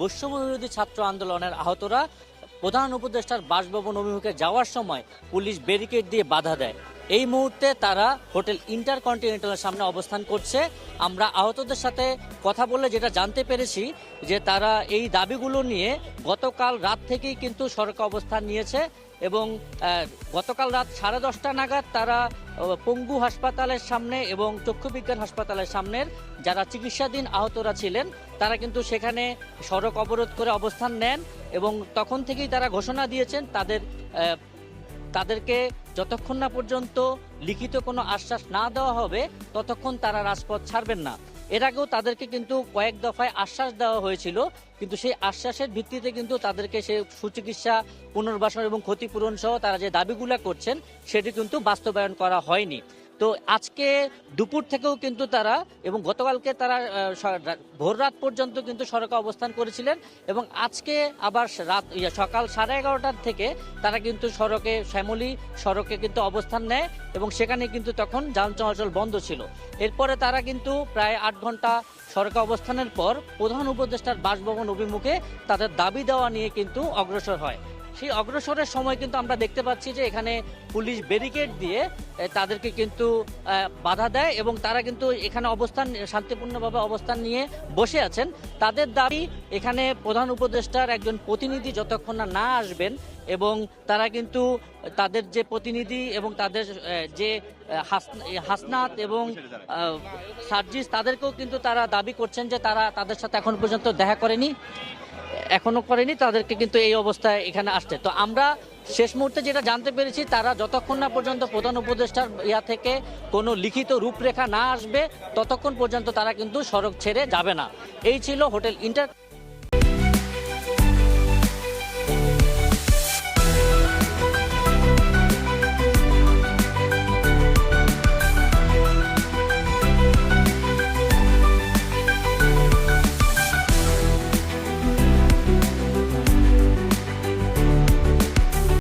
বৈষম্য বিরোধী ছাত্র আন্দোলনের আহতরা প্রধান উপদেষ্টার বাসভবন অভিমুখে যাওয়ার সময় পুলিশ ব্যারিকেড দিয়ে বাধা দেয়। এই মুহূর্তে তারা হোটেল ইন্টারকন্টিনেন্টালের সামনে অবস্থান করছে। আমরা আহতদের সাথে কথা বলে যেটা জানতে পেরেছি যে তারা এই দাবিগুলো নিয়ে গতকাল রাত থেকেই কিন্তু সড়কে অবস্থান নিয়েছে এবং গতকাল রাত 10:30 নাগাদ তারা পঙ্গু হাসপাতালের সামনে এবং চক্ষুবিজ্ঞান হাসপাতালের সামনের যারা চিকিৎসাধীন আহতরা ছিলেন তারা কিন্তু সেখানে সড়ক অবরোধ করে অবস্থান নেন এবং তখন থেকেই তারা ঘোষণা দিয়েছেন তাদেরকে যতক্ষণ না পর্যন্ত লিখিত কোনো আশ্বাস না দেওয়া হবে ততক্ষণ তারা রাজপথ ছাড়বেন না। এর আগেও তাদেরকে কিন্তু কয়েক দফায় আশ্বাস দেওয়া হয়েছিল, কিন্তু সেই আশ্বাসের ভিত্তিতে কিন্তু তাদেরকে সেই সুচিকিৎসা, পুনর্বাসন এবং ক্ষতিপূরণ সহ তারা যে দাবিগুলো করছেন সেটি কিন্তু বাস্তবায়ন করা হয়নি। তো আজকে দুপুর থেকেও কিন্তু তারা এবং গতকালকে তারা ভোর রাত পর্যন্ত কিন্তু সড়কে অবস্থান করেছিলেন এবং আজকে আবার সকাল 11:30টার থেকে তারা কিন্তু শ্যামলী সড়কে কিন্তু অবস্থান নেয় এবং সেখানে কিন্তু তখন যান চলাচল বন্ধ ছিল। এরপরে তারা কিন্তু প্রায় 8 ঘন্টা সড়কে অবস্থানের পর প্রধান উপদেষ্টার বাসভবন অভিমুখে তাদের দাবি দেওয়া নিয়ে কিন্তু অগ্রসর হয়। সেই অগ্রসরের সময় কিন্তু আমরা দেখতে পাচ্ছি যে এখানে পুলিশ ব্যারিকেড দিয়ে তাদেরকে কিন্তু বাধা দেয় এবং তারা কিন্তু এখানে শান্তিপূর্ণভাবে অবস্থান নিয়ে বসে আছেন। তাদের দাবি এখানে প্রধান উপদেষ্টার একজন প্রতিনিধি যতক্ষণ না আসবেন এবং তারা কিন্তু তাদের যে প্রতিনিধি এবং তাদের যে হাসনাত এবং সার্জিস তাদেরকেও কিন্তু তারা দাবি করছেন যে তারা তাদের সাথে এখন পর্যন্ত দেখা এখনো করেনি, তাদেরকে কিন্তু এই অবস্থায় এখানে আসছে। তো আমরা শেষ মুহূর্তে যেটা জানতে পেরেছি তারা যতক্ষণ না পর্যন্ত প্রধান উপদেষ্টার থেকে কোনো লিখিত রূপরেখা না আসবে ততক্ষণ পর্যন্ত তারা কিন্তু সড়ক ছেড়ে যাবে না। এই ছিল হোটেল